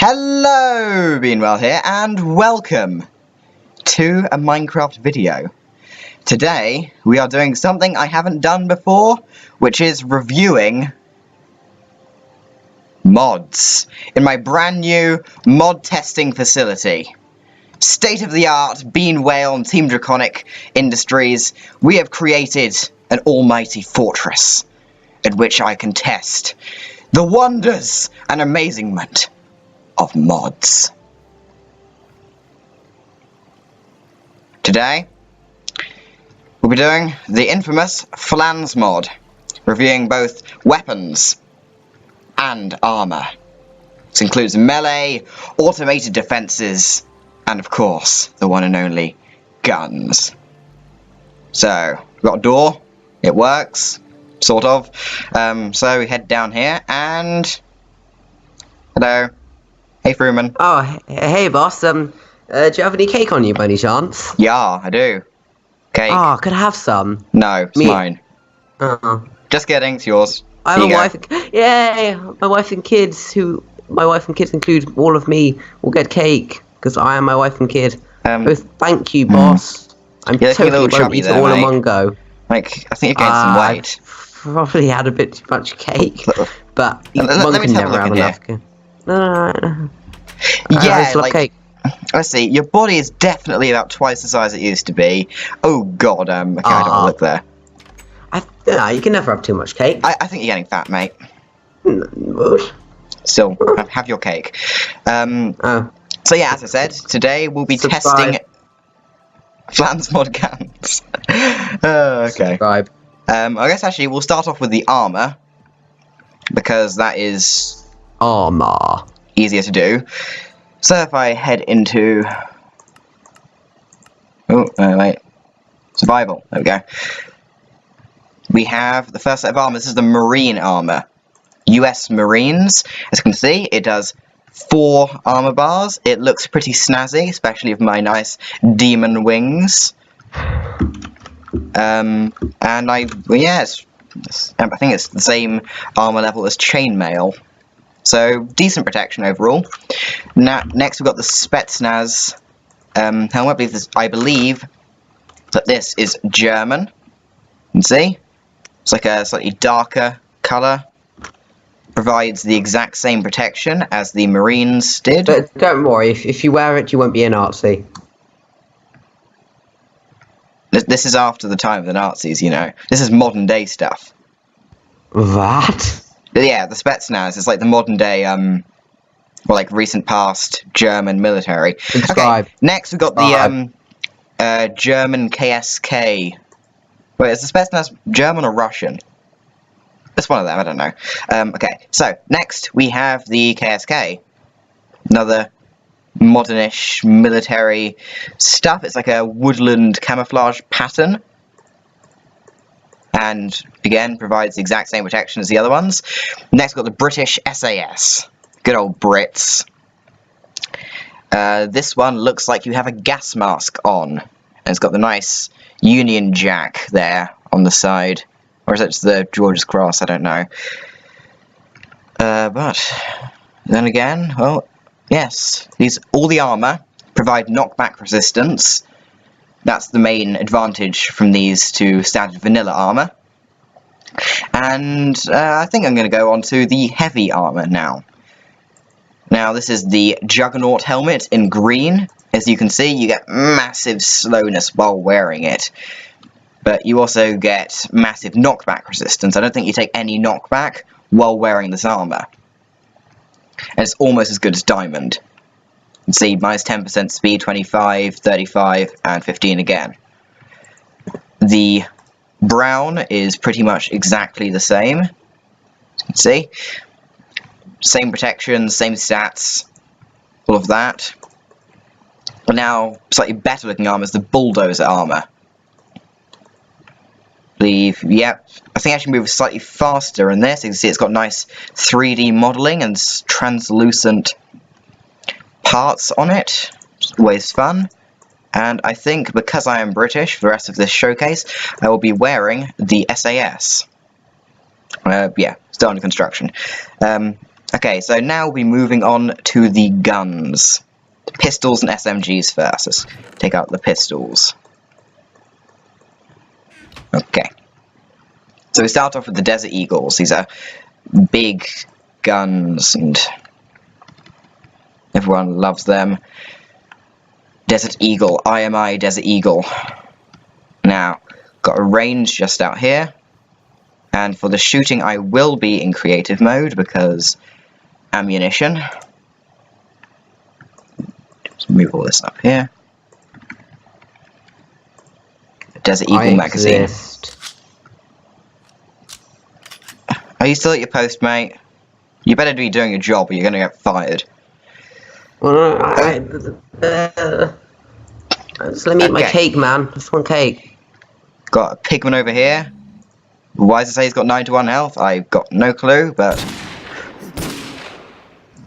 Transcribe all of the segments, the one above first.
Hello, Beanwell here, and welcome to a Minecraft video. Today, we are doing something I haven't done before, which is reviewing mods in my brand new mod testing facility. State-of-the-art Bean Whale and Team Draconic Industries, we have created an almighty fortress in which I can test the wonders and amazement of mods. Today, we'll be doing the infamous FLANS mod, reviewing both weapons and armor. This includes melee, automated defenses, and of course, the one and only guns. So, we've got a door, it works, sort of. So we head down here and... Hello. Hey, Fruman. Oh, hey, boss. Do you have any cake on you, by any chance? Yeah, I do. Cake. Oh, could I have some? No, it's mine. Just kidding, it's yours. I have a wife. Yay! My wife and kids, my wife and kids include all of me, will get cake because I am my wife and kid. So thank you, boss. I'm totally won't eat it all in one go. Like, I think you're getting some weight. Probably had a bit too much cake, but let me can have a never look have in enough. here. No. Yeah, like, cake. let's see, your body is definitely about twice the size it used to be. Oh god, okay, I don't want to look there. No, you can never have too much cake. I think you're getting fat, mate. What? Still, have your cake. So yeah, as I said, today we'll be testing FLANS mod guns. Okay. Subscribe. I guess actually we'll start off with the armor, because that is armor easier to do. So if I head into wait, survival, there we go. We have the first set of armor. This is the marine armor, US Marines. As you can see, it does 4 armor bars. It looks pretty snazzy, especially with my nice demon wings. And I think it's the same armor level as chainmail, so decent protection overall. Now, next we've got the Spetsnaz helmet. I believe that this is German. You can see it's like a slightly darker color. Provides the exact same protection as the Marines did. But don't worry, if you wear it, you won't be a Nazi. This is after the time of the Nazis, you know. This is modern day stuff. What? But yeah, the Spetsnaz is like the modern day, well, like recent past German military. Subscribe. Okay, next we've got the German KSK. Wait, is the Spetsnaz German or Russian? It's one of them, I don't know. Okay, so next we have the KSK. Another modernish military stuff. It's like a woodland camouflage pattern, and again provides the exact same protection as the other ones. Next we've got the British SAS. Good old Brits. This one looks like you have a gas mask on, and it's got the nice Union Jack there on the side. Or is it just the George's Cross? I don't know. But then again, well, yes, all the armor provide knockback resistance. That's the main advantage from these to standard vanilla armor. And I think I'm going to go on to the heavy armor now. Now, this is the Juggernaut helmet in green. As you can see, you get massive slowness while wearing it. But you also get massive knockback resistance. I don't think you take any knockback while wearing this armor. And it's almost as good as Diamond. You can see minus 10% speed, 25, 35, and 15 again. The brown is pretty much exactly the same. As you can see. Same protection, same stats, all of that. But now, slightly better looking armor is the Bulldozer armor. Yep, I think I should move slightly faster in this. You can see it's got nice 3D modeling and translucent parts on it. It's always fun. And I think because I am British for the rest of this showcase, I will be wearing the SAS. Yeah, still under construction. Okay, so now we'll be moving on to the guns. The pistols and SMGs first. Let's take out the pistols. Okay. So we start off with the Desert Eagles. These are big guns and everyone loves them. Desert Eagle, IMI Desert Eagle. Now, got a range just out here. And for the shooting I will be in creative mode because ammunition. Just move all this up here. Desert Eagle magazine. Are you still at your post, mate? You better be doing your job or you're gonna get fired. Well, just let me eat my cake, man. Just one cake. Got a pigman over here. Why does it say he's got 9 to 1 health? I've got no clue, but...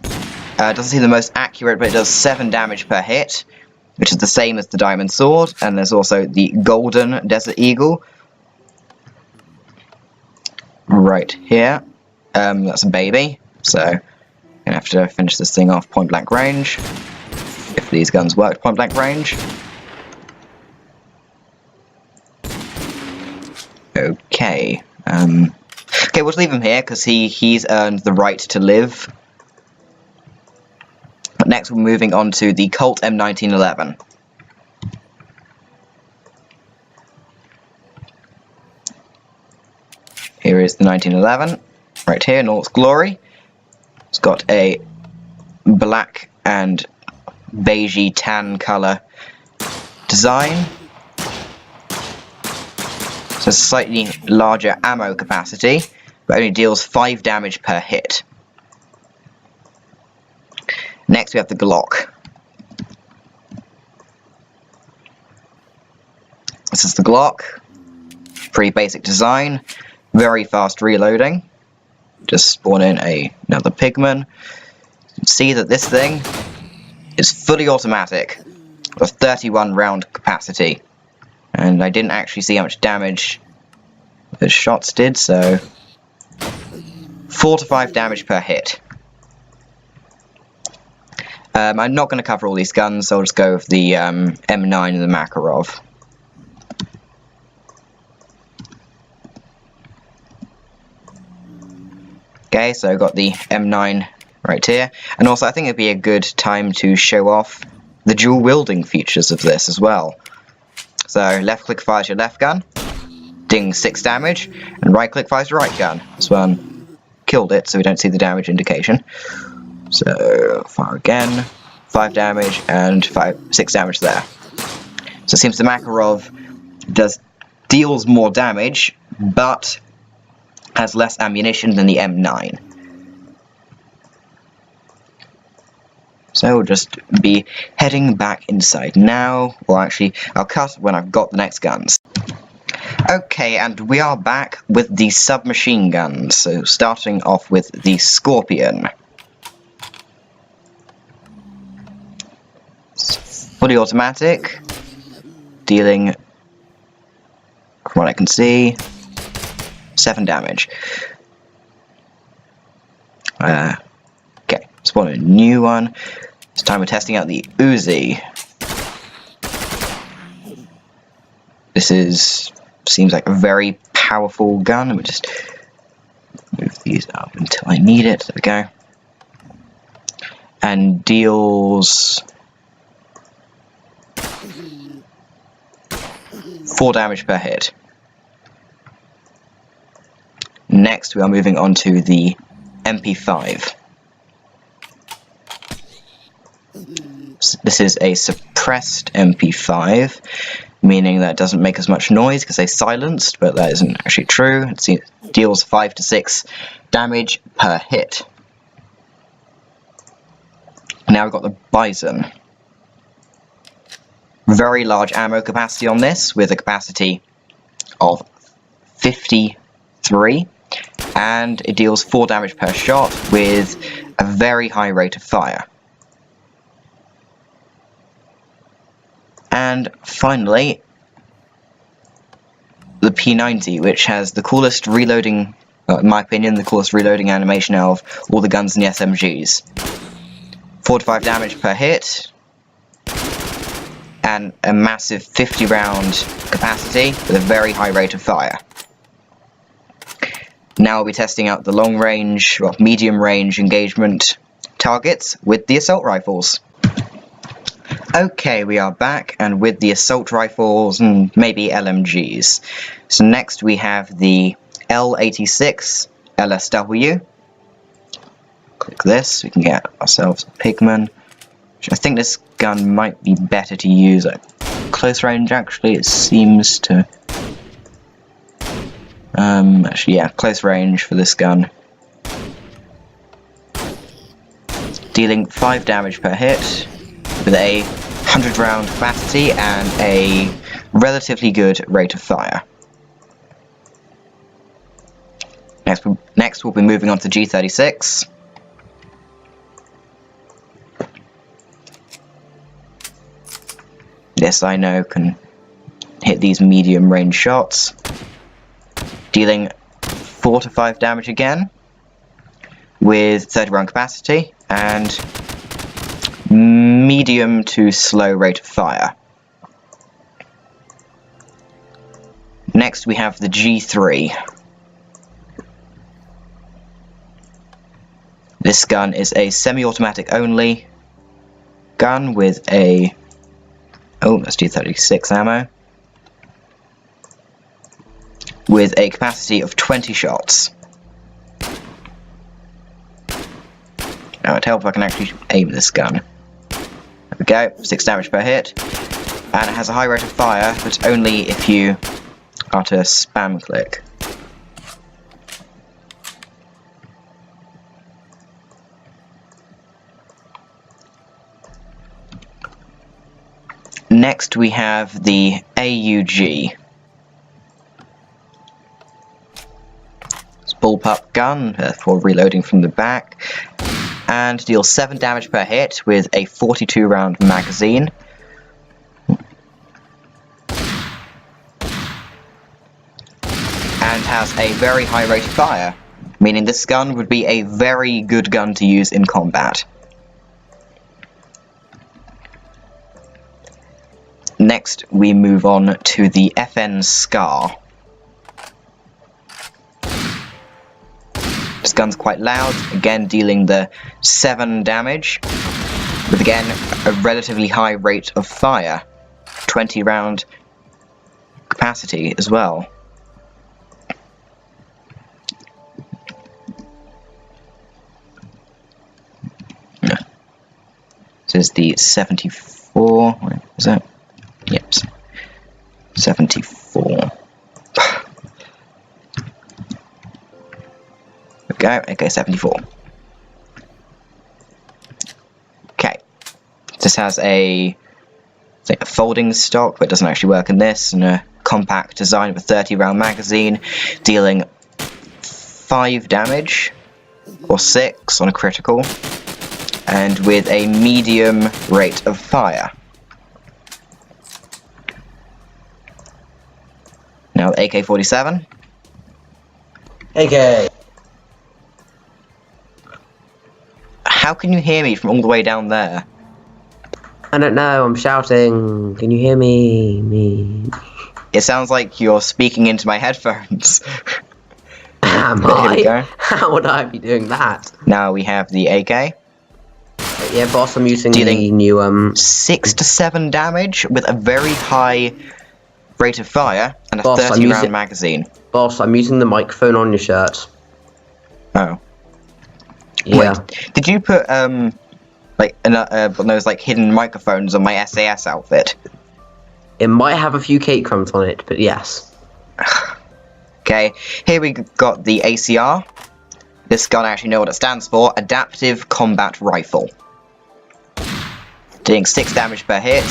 it doesn't seem the most accurate, but it does 7 damage per hit, which is the same as the Diamond Sword. And there's also the Golden Desert Eagle. Right here. That's a baby, so I'm gonna have to finish this thing off point blank range. If these guns work point blank range. Okay. Okay, we'll leave him here because he's earned the right to live. But next we're moving on to the Colt M1911. Here is the 1911, right here in all its glory. It's got a black and beigey tan colour design. So it's a slightly larger ammo capacity, but only deals 5 damage per hit. Next we have the Glock. This is the Glock. Pretty basic design. Very fast reloading. Just spawn in another pigman. You can see that this thing is fully automatic with 31 round capacity. And I didn't actually see how much damage the shots did, so 4 to 5 damage per hit. I'm not going to cover all these guns, so I'll just go with the M9 and the Makarov. Okay, so I've got the M9 right here, and also I think it'd be a good time to show off the dual wielding features of this as well. So left click fires your left gun, ding 6 damage, and right click fires your right gun. This one killed it, so we don't see the damage indication. So fire again, 5 damage and 6 damage there. So it seems the Makarov deals more damage, but has less ammunition than the M9. So we'll just be heading back inside now. Well, actually, I'll cut when I've got the next guns. Okay, and we are back with the submachine guns. So starting off with the Scorpion. Fully automatic, dealing, from what I can see, 7 damage. Okay, spawn a new one. This time we're testing out the Uzi. This seems like a very powerful gun. Let me just move these up until I need it. There we go. And deals 4 damage per hit. Next, we are moving on to the MP5. This is a suppressed MP5, meaning that it doesn't make as much noise because they're silenced, but that isn't actually true. It deals 5 to 6 damage per hit. Now we've got the Bison. Very large ammo capacity on this, with a capacity of 53, and it deals 4 damage per shot with a very high rate of fire. And finally, the P90, which has the coolest reloading in my opinion, the coolest reloading animation out of all the guns in the SMGs. 4 to 5 damage per hit, and a massive 50 round capacity with a very high rate of fire. Now we'll be testing out the long range, well, medium range engagement targets with the assault rifles. Okay, we are back, and with the assault rifles and maybe LMGs. So next we have the L86 LSW. Click this, we can get ourselves a Pigman. I think this gun might be better to use at close range, actually. It seems to... actually, yeah, close range for this gun. Dealing 5 damage per hit with a 100 round capacity and a relatively good rate of fire. Next we'll be moving on to G36. This, I know, can hit these medium range shots, dealing 4 to 5 damage again, with 30 round capacity, and medium to slow rate of fire. Next we have the G3. This gun is a semi-automatic only gun with a... oh, that's G36 ammo. With a capacity of 20 shots. Now it'd help if I can actually aim this gun. There we go, 6 damage per hit. And it has a high rate of fire, but only if you are to spam click. Next we have the AUG. It's a bullpup gun for reloading from the back, and deals 7 damage per hit with a 42 round magazine. And has a very high rate of fire, meaning this gun would be a very good gun to use in combat. Next, we move on to the FN Scar. This gun's quite loud, again dealing the 7 damage, with again a relatively high rate of fire, 20 round capacity as well. This is the 74, where is that? Yep, 74. Go, okay, 74. Okay, this has a folding stock, but it doesn't actually work in this, and a compact design with a 30 round magazine, dealing 5 damage, or 6 on a critical, and with a medium rate of fire. Now the AK-47. AK. How can you hear me from all the way down there? I don't know, I'm shouting. Can you hear me? It sounds like you're speaking into my headphones. Am I? How would I be doing that? Now we have the AK. Yeah, boss, I'm using the new 6 to 7 damage with a very high rate of fire and a 30 round magazine. Boss, I'm using the microphone on your shirt. Oh. Yeah. Wait, did you put like those like hidden microphones on my SAS outfit? It might have a few cake crumbs on it, but yes. Okay, here we got the ACR. This gun, I actually know what it stands for. Adaptive Combat Rifle. Doing 6 damage per hit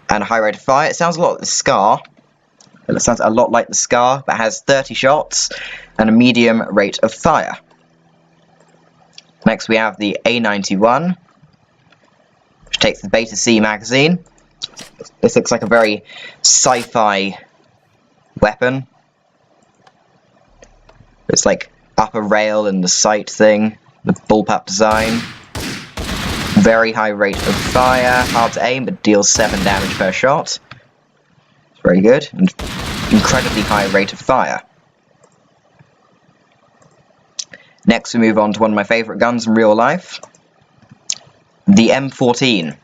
and a high rate of fire. It sounds a lot like the Scar. It sounds a lot like the Scar, but has 30 shots and a medium rate of fire. Next we have the A91, which takes the Beta C magazine. This looks like a very sci-fi weapon. It's like upper rail and the sight thing, the bullpup design. Very high rate of fire, hard to aim, but deals 7 damage per shot. It's very good, and incredibly high rate of fire. Next we move on to one of my favourite guns in real life, the M14.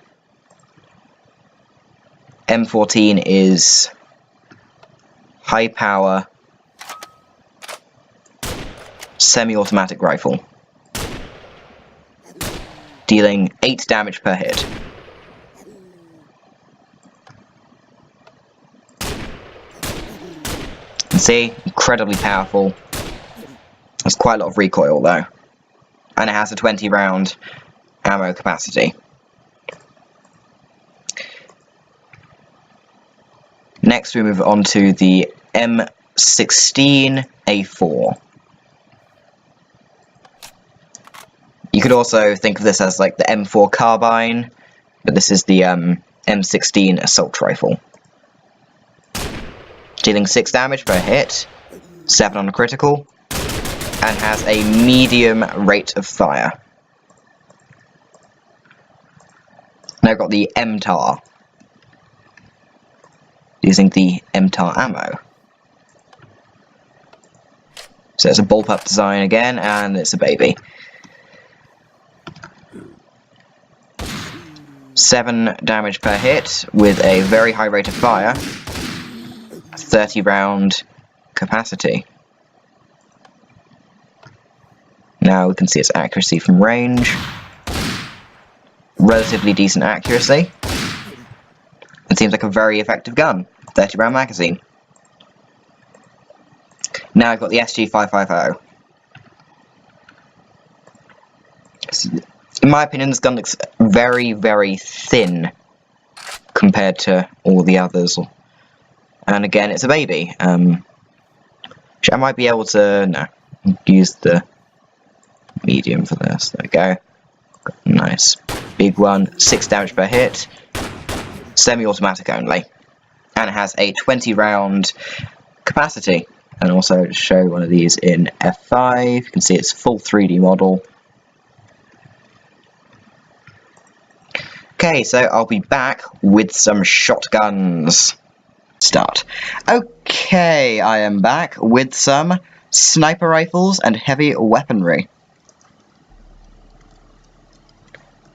M14 is high power semi-automatic rifle, dealing 8 damage per hit. You can see, incredibly powerful. There's quite a lot of recoil though, and it has a 20 round ammo capacity. Next we move on to the M16A4. You could also think of this as like the M4 carbine, but this is the M16 assault rifle. Dealing 6 damage per hit, 7 on a critical, and has a medium rate of fire. Now I've got the MTAR, using the MTAR ammo. So it's a bullpup design again, and it's a baby. 7 damage per hit with a very high rate of fire, 30 round capacity. Now we can see its accuracy from range. Relatively decent accuracy. It seems like a very effective gun. 30 round magazine. Now I've got the SG550. In my opinion, this gun looks very, very thin compared to all the others. And again, it's a baby. I might be able to use the medium for this. There we go. Nice. Big one. 6 damage per hit. Semi-automatic only. And it has a 20 round capacity. And also to show one of these in F5. You can see it's full 3D model. Okay, so I'll be back with some shotguns. Start. Okay, I am back with some sniper rifles and heavy weaponry.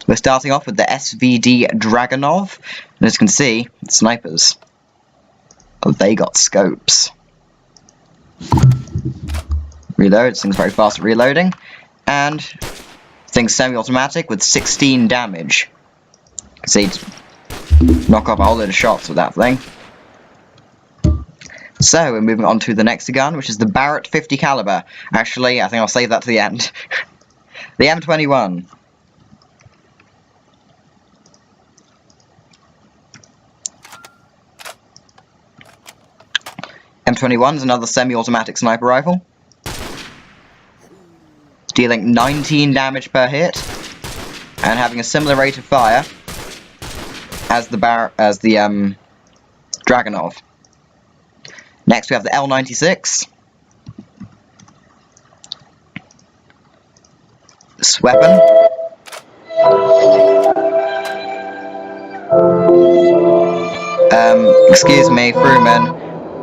We're starting off with the SVD Dragunov, and as you can see, snipers. Oh, they got scopes. Reload, this thing's very fast at reloading, and thing's semi-automatic with 16 damage. See, knock off a whole load of shots with that thing. So, we're moving on to the next gun, which is the Barrett 50 caliber. Actually, I think I'll save that to the end. The M21. M21 is another semi-automatic sniper rifle, dealing 19 damage per hit, and having a similar rate of fire as the Dragunov. Next we have the L96. This weapon. Excuse me, Fruman.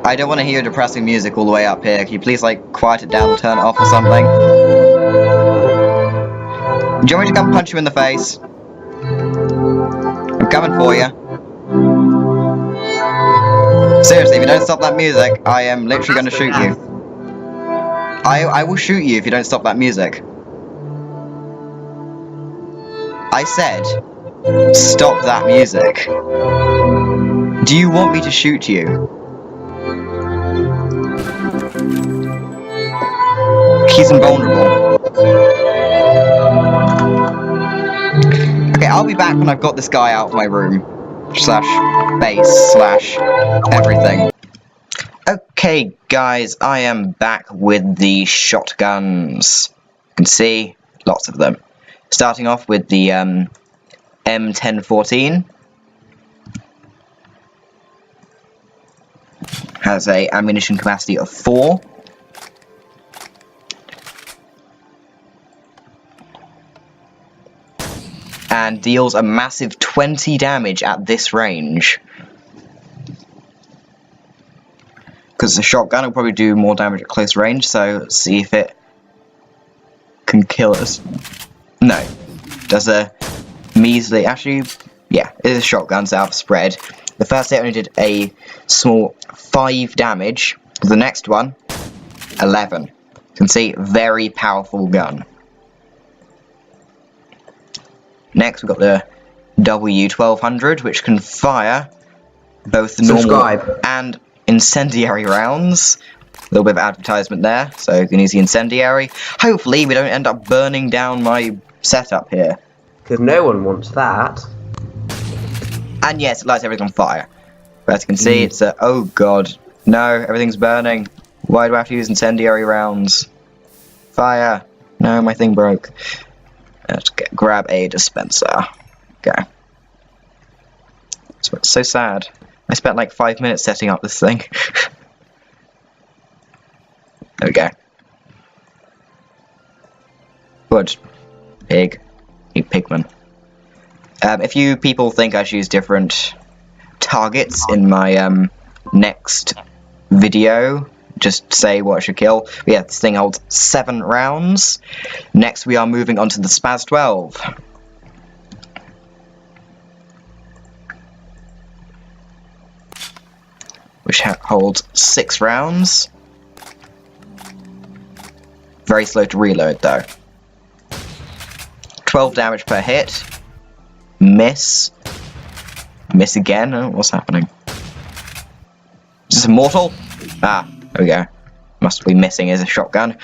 I don't want to hear depressing music all the way up here. Can you please, like, quiet it down or turn it off or something? Do you want me to come punch you in the face? I'm coming for you. Seriously, if you don't stop that music, I am literally going to shoot you. I will shoot you if you don't stop that music. I said, stop that music. Do you want me to shoot you? He's invulnerable. Okay, I'll be back when I've got this guy out of my room. / base / everything. Okay, guys, I am back with the shotguns. You can see lots of them. Starting off with the M1014. Has a ammunition capacity of 4. and deals a massive 20 damage at this range. Because the shotgun will probably do more damage at close range, so let's see if it can kill us. No. Does a measly... Actually, yeah, it is a shotgun, so I've spread. The first hit only did a small 5 damage. The next one, 11. You can see, very powerful gun. Next, we've got the W1200, which can fire both the normal and incendiary rounds. A little bit of advertisement there, so you can use the incendiary. Hopefully, we don't end up burning down my setup here. Because no one wants that. And yes, it lights everything on fire. But as you can see, it's a... Oh god. No, everything's burning. Why do I have to use incendiary rounds? Fire. No, my thing broke. Let's grab a dispenser. Okay. It's so sad. I spent like 5 minutes setting up this thing. There we go. Wood. Pig. Pigman. If you people think I should use different targets in my next video, just say what I should kill. But yeah, this thing holds 7 rounds. Next we are moving on to the Spaz 12. Which holds 6 rounds. Very slow to reload though. 12 damage per hit. Miss. Miss again. Oh, what's happening? Is this immortal? Ah, there we go. Must be missing is a shotgun.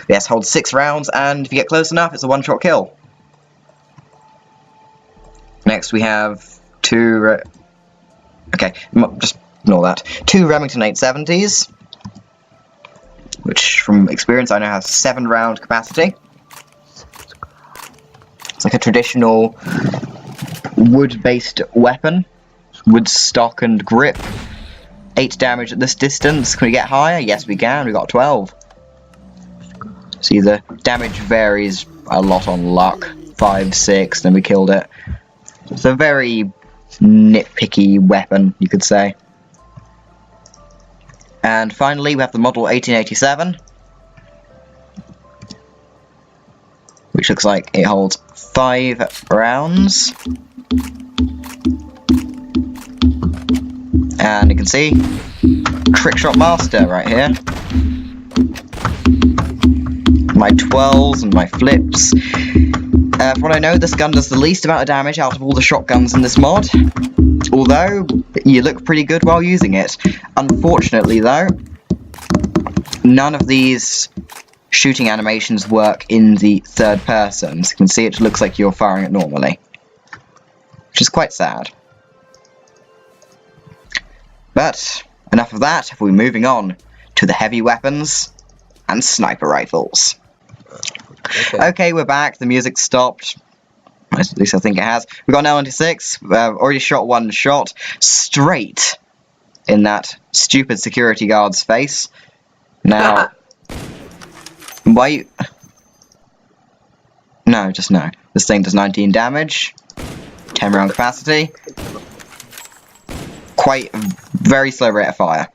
Yes, holds 6 rounds, and if you get close enough, it's a one-shot kill. Next we have 2... Okay, just ignore that. 2 Remington 870s. Which, from experience, I know has 7-round capacity. It's like a traditional wood-based weapon. Wood stock and grip. 8 damage at this distance. Can we get higher? Yes, we can. We got 12. See, the damage varies a lot on luck. 5, 6, then we killed it. It's a very nitpicky weapon, you could say. And finally, we have the model 1887. Which looks like it holds 5 rounds. And you can see, Trickshot Master right here. My 12s and my flips. From what I know, this gun does the least amount of damage out of all the shotguns in this mod. Although, you look pretty good while using it. Unfortunately though, none of these shooting animations work in the third person. So you can see it looks like you're firing it normally. Which is quite sad. But, enough of that, we're moving on to the heavy weapons and sniper rifles. Okay, we're back, the music stopped. At least I think it has. We've got an L96, already shot 1 shot, straight in that stupid security guard's face. Now, why... No, just no. This thing does 19 damage, 10 round capacity. Quite very slow rate of fire.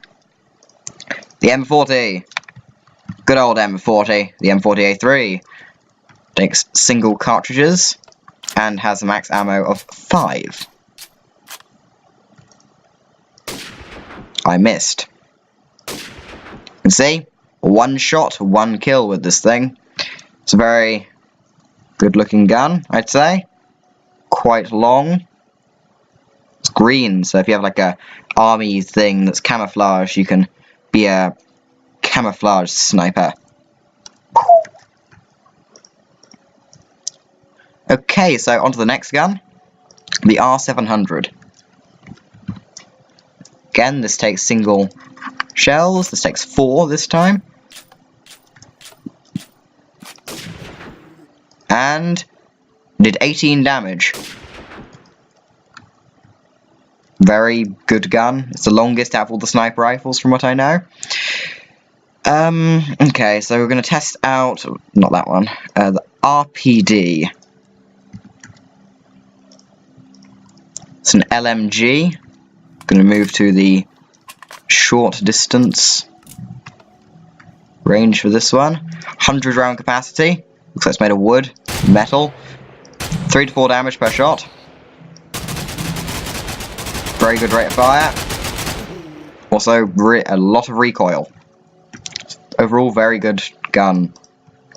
The M40. Good old M40. The M40A3 takes single cartridges and has a max ammo of 5. I missed. You can see, 1 shot, 1 kill with this thing. It's a very good looking gun, I'd say. Quite long. It's green, so if you have like a army thing that's camouflage, you can be a camouflage sniper. Okay, so on to the next gun, the R700. Again, this takes single shells, this takes 4 this time. And did 18 damage. Very good gun. It's the longest out of all the sniper rifles from what I know. Okay, so we're going to test out, not that one, the RPD. It's an LMG. Gonna move to the short distance range for this one. 100 round capacity. Looks like it's made of wood, metal. 3 to 4 damage per shot. Very good rate of fire. Also, a lot of recoil. Overall, very good gun,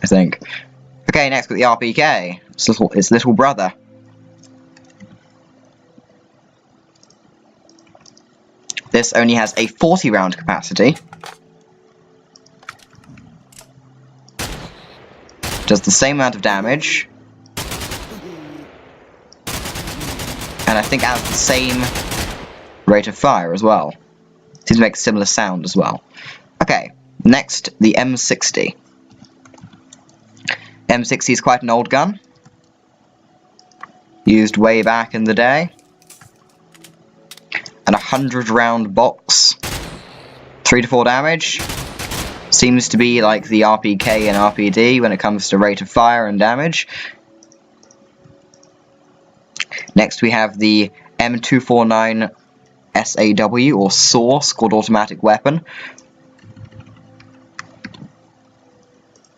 I think. Okay, next got the RPK. Its little brother. This only has a 40 round capacity. Does the same amount of damage. And I think has the same rate of fire as well. Seems to make a similar sound as well. Okay, next, the M60. M60 is quite an old gun. Used way back in the day. And 100 round box. 3 to 4 damage. Seems to be like the RPK and RPD when it comes to rate of fire and damage. Next we have the M249 SAW, or SAW, Squad Automatic Weapon.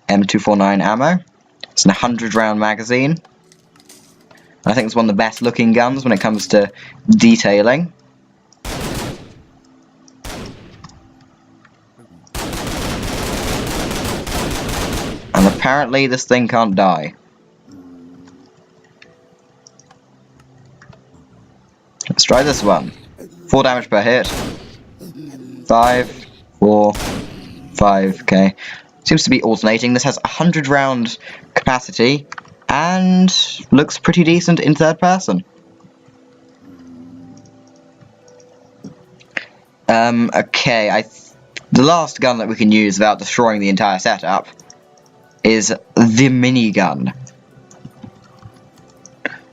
M249 ammo. It's an 100 round magazine. I think it's one of the best looking guns when it comes to detailing. And apparently this thing can't die. Let's try this one. 4 damage per hit. 5, 4, 5, okay. Seems to be alternating. This has 100 round capacity and looks pretty decent in third person. Okay, the last gun that we can use without destroying the entire setup is the minigun.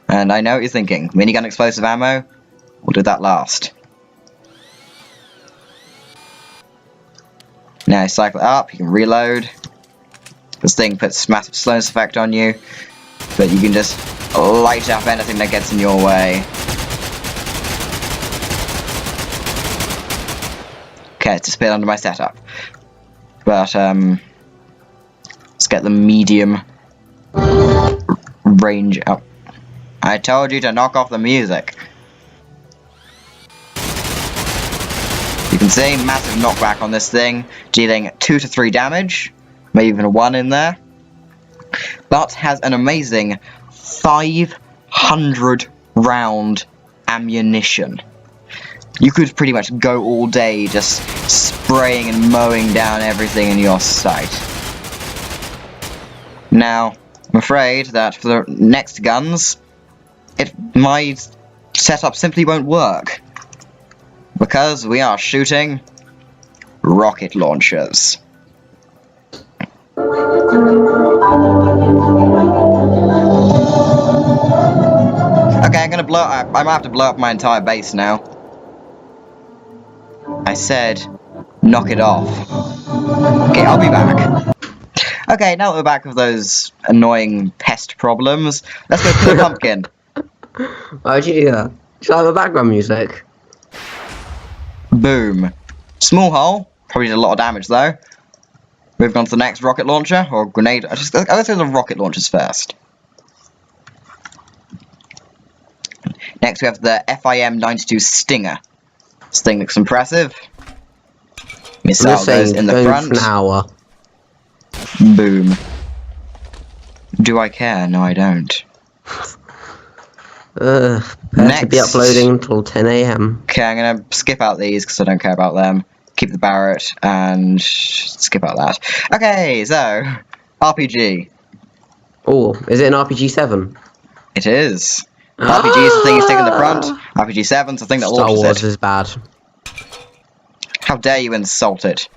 And I know what you're thinking. Minigun explosive ammo? We'll do that last. Now you cycle it up, you can reload. This thing puts massive slowness effect on you, but you can just light up anything that gets in your way. Okay, it's disappeared under my setup. But, let's get the medium range up. I told you to knock off the music. You can see massive knockback on this thing, dealing 2 to 3 damage, maybe even a 1 in there, but has an amazing 500 round ammunition. You could pretty much go all day just spraying and mowing down everything in your sight. Now, I'm afraid that for the next guns, my setup simply won't work. Because we are shooting rocket launchers. Okay, I'm gonna blow up. I might have to blow up my entire base now. I said, knock it off. Okay, I'll be back. Okay, now that we're back with those annoying pest problems, let's go kill a pumpkin. Why would you do that? Should I have a background music? Boom. Small hole. Probably did a lot of damage though. Moving on to the next rocket launcher or grenade. I'll go through the rocket launchers first. Next we have the FIM-92 Stinger. This thing looks impressive. Missile goes in the front. For an hour. Boom. Do I care? No, I don't. Next to be uploading until 10 AM. Okay, I'm gonna skip out these because I don't care about them. Keep the Barrett and skip out that. Okay, so RPG. Oh, is it an RPG 7? It is. RPG is the thing you stick in the front. RPG 7's the thing that launches it. Star Wars is bad. How dare you insult it?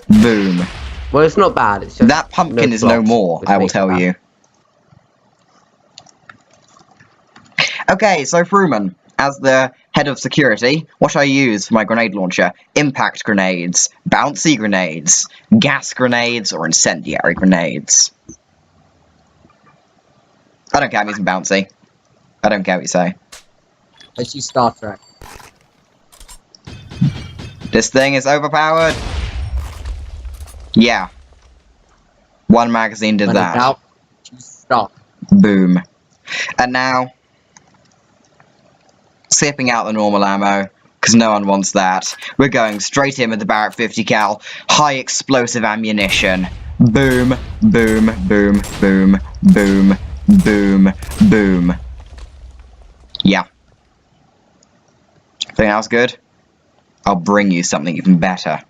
Boom. Well, it's not bad. It's just that pumpkin is no more, I will tell you. Okay, so Fruman, as the head of security, what should I use for my grenade launcher? Impact grenades, bouncy grenades, gas grenades, or incendiary grenades? I don't care, I'm using bouncy. I don't care what you say. Let's use Star Trek. This thing is overpowered. Yeah. One magazine did that. Now, stop. Boom. And now, skipping out the normal ammo, because no one wants that. We're going straight in with the Barrett 50 cal, high explosive ammunition. Boom, boom, boom, boom, boom, boom, boom. Yeah. Think that was good? I'll bring you something even better.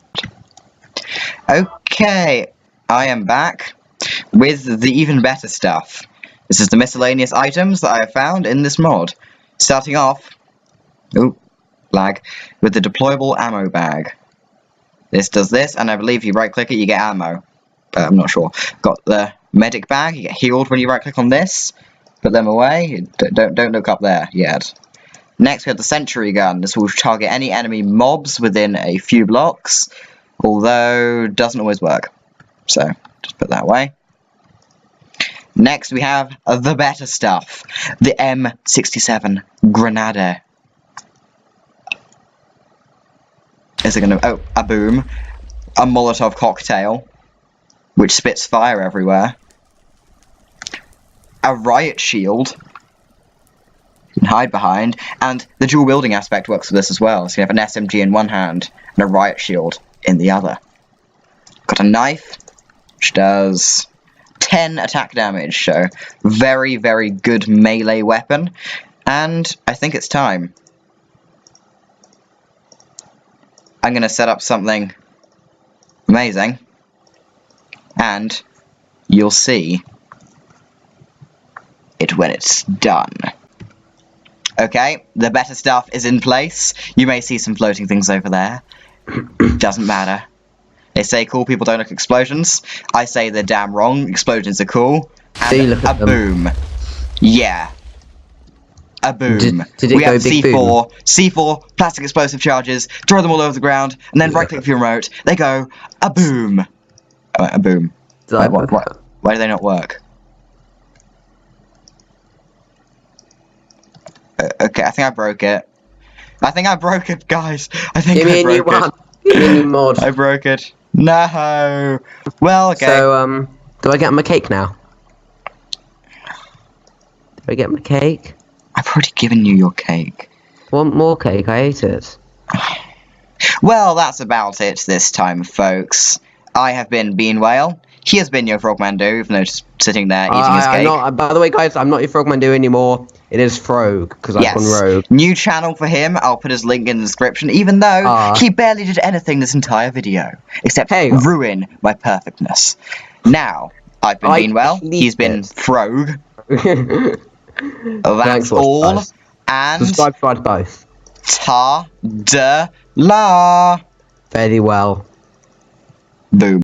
Okay, I am back with the even better stuff. This is the miscellaneous items that I have found in this mod. Starting off, lag, with the deployable ammo bag. This does this, and I believe if you right click it, you get ammo. But I'm not sure. Got the medic bag, you get healed when you right click on this. Put them away, don't look up there yet. Next we have the sentry gun. This will target any enemy mobs within a few blocks, although doesn't always work. So, just put that away. Next we have the better stuff. The M67 Grenade. Is it gonna... oh, a boom. A Molotov cocktail, which spits fire everywhere. A riot shield. You can hide behind, and the dual wielding aspect works with this as well. So you have an SMG in one hand and a riot shield in the other. Got a knife, which does 10 attack damage, so very, very good melee weapon. And I think it's time. I'm going to set up something amazing, and you'll see it when it's done. Okay, the better stuff is in place. You may see some floating things over there. Doesn't matter. They say cool people don't look at explosions. I say they're damn wrong. Explosions are cool. And a boom. Yeah. A boom. Did it we go have big C4. boom? C4, plastic explosive charges. Throw them all over the ground, and then right click with your remote. They go a boom. A boom. Wait, why do they not work? Okay, I think I broke it. I think I broke it, guys. I think Give me I a new broke one. it. Give me a new mod. I broke it. No. Well, okay. So, do I get my cake now? Do I get my cake? I've already given you your cake. Want more cake? I ate it. Well, that's about it this time, folks. I have been Bean Whale. He has been your Frogman even though just sitting there eating his cake. By the way, guys, I'm not your Frogman anymore. It is Froeg, because I've gone rogue. New channel for him. I'll put his link in the description, even though he barely did anything this entire video, except ruin my perfectness. Now, I've been Beanwell, he's been Froeg. That's all, and... subscribe to both. Ta-da-la! Very well. Boom.